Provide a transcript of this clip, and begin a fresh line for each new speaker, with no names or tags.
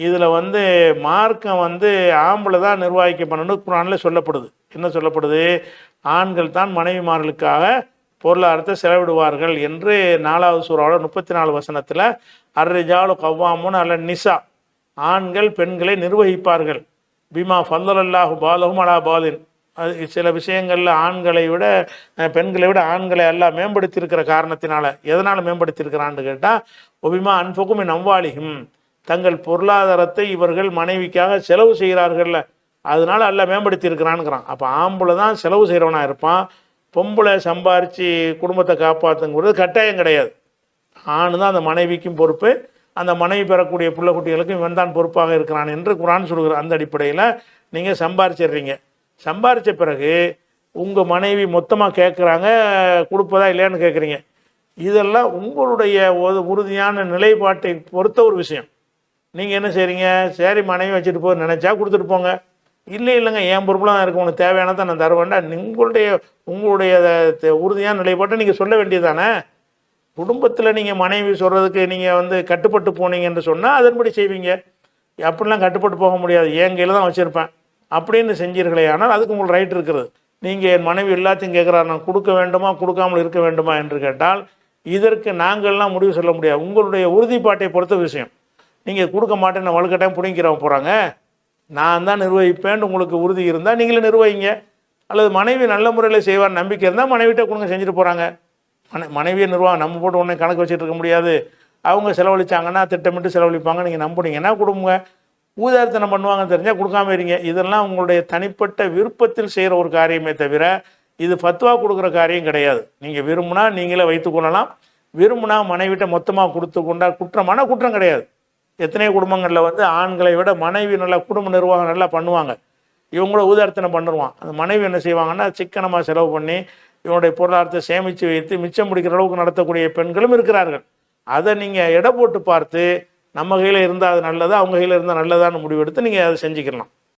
இதில் வந்து மார்க்கம் வந்து ஆம்பளை தான் நிர்வகிக்க பண்ணணும் குர்ஆனில் சொல்லப்படுது. என்ன சொல்லப்படுது? ஆண்கள் தான் மனைவிமார்களுக்காக பொருளாதாரத்தை செலவிடுவார்கள் என்று 4வது சூறாவோட 34 வசனத்தில் அர்ரிஜாலு கவ்வாமுன் அல நிசா, ஆண்கள் பெண்களை நிர்வகிப்பார்கள். பிமா ஃபல்லல்லாஹு பாலஹும் அலா பாலின், அது சில விஷயங்களில் ஆண்களை விட பெண்களை விட ஆண்களை எல்லாம் மேம்படுத்தியிருக்கிற காரணத்தினால. எதனால் மேம்படுத்தியிருக்கிறான்னு கேட்டால், ஒபிமா அன்புக்கும் நம்வாலிகும், தங்கள் பொருளாதாரத்தை இவர்கள் மனைவிக்காக செலவு செய்கிறார்கள்ல, அதனால எல்லாம் மேம்படுத்தியிருக்கிறான்ங்கிறான். அப்போ ஆம்பளை தான் செலவு செய்கிறவனாக இருப்பான். பொம்பளை சம்பாரித்து குடும்பத்தை காப்பாற்றுங்கிறது கட்டாயம் கிடையாது. ஆண் தான் அந்த மனைவிக்கும் பொறுப்பு, அந்த மனைவி பெறக்கூடிய பிள்ளை குட்டிகளுக்கும் இவன் தான் பொறுப்பாக இருக்கிறான் என்று குர்ஆன் சொல்கிற அந்த அடிப்படையில் நீங்கள் சம்பாரிச்சிடுறீங்க. சம்பாரித்த பிறகு உங்கள் மனைவி மொத்தமாக கேட்குறாங்க, கொடுப்பதா இல்லையான்னு கேட்குறீங்க. இதெல்லாம் உங்களுடைய உறுதியான நிலைப்பாட்டை பொறுத்த ஒரு விஷயம். நீங்கள் என்ன செய்கிறீங்க? சரி மனைவி வச்சுட்டு போய் நினச்சா கொடுத்துட்டு போங்க, இல்லைங்க என் பொறுப்பில் தான் இருக்கு, உனக்கு தேவையானதான் நான் தருவேன்டா, உங்களுடைய உறுதியான நிலைப்பாட்டை நீங்கள் சொல்ல வேண்டியதானே. குடும்பத்தில் நீங்கள் மனைவி சொல்கிறதுக்கு நீங்கள் வந்து கட்டுப்பட்டு போனீங்கன்னு சொன்னால் அதன்படி செய்வீங்க. அப்படிலாம் கட்டுப்பட்டு போக முடியாது, என் கையில் தான் வச்சுருப்பேன் அப்படின்னு செஞ்சீர்களே ஆனால் அதுக்கு உங்களுக்கு ரைட் இருக்கிறது. நீங்கள் என் மனைவி எல்லாத்தையும் கேட்குறாரு, நான் கொடுக்க வேண்டுமா கொடுக்காமல் இருக்க வேண்டுமா என்று கேட்டால் இதற்கு நாங்கள்லாம் முடிவு சொல்ல முடியாது. உங்களுடைய உறுதிப்பாட்டை பொறுத்த விஷயம். நீங்கள் கொடுக்க மாட்டேன்னு வலுக்கட்டாயம் பிடிங்கிறவங்க போகிறாங்க, நான் தான் நிர்வகிப்பேன் உங்களுக்கு உறுதி இருந்தால் நீங்களே நிர்வகிங்க. அல்லது மனைவி நல்ல முறையில் செய்வார் நம்பிக்கை இருந்தால் மனைவிட்ட கொடுங்க, செஞ்சுட்டு போகிறாங்க. மனைவியை நிர்வாகம் நம்ம போட்டு உடனே கணக்கு வச்சுட்டு இருக்க முடியாது. அவங்க செலவழிச்சாங்கன்னா திட்டமிட்டு செலவழிப்பாங்க, நீங்கள் நம்புனீங்கன்னா கொடுங்க. ஊதாரித்தனம் பண்ணுவாங்கன்னு தெரிஞ்சால் கொடுக்காம இருங்க. இதெல்லாம் உங்களுடைய தனிப்பட்ட விருப்பத்தில் செய்கிற ஒரு காரியமே தவிர இது ஃபத்வா கொடுக்குற காரியம் கிடையாது. நீங்கள் விரும்புனா நீங்களே வைத்துக்கொள்ளலாம், விரும்புனா மனைவிட்ட மொத்தமாக கொடுத்து கொண்டா குற்றமான குற்றம் கிடையாது. எத்தனை குடும்பங்களில் வந்து ஆண்களை விட மனைவி நல்லா குடும்ப நிர்வாகம் நல்லா பண்ணுவாங்க, இவங்கள ஊதாரித்தனம் பண்ணுவான். அந்த மனைவி என்ன செய்வாங்கன்னா சிக்கனமாக செலவு பண்ணி இவனுடைய பொருளாதாரத்தை சேமித்து வைத்து மிச்சம் முடிக்கிற அளவுக்கு நடத்தக்கூடிய பெண்களும் இருக்கிறார்கள். அதை நீங்கள் எடை போட்டு பார்த்து நம்ம கையில் இருந்தால் அது நல்லதா அவங்க கையில் இருந்தால் நல்லதான்னு முடிவெடுத்து நீங்கள் அதை செஞ்சுக்கலாம்.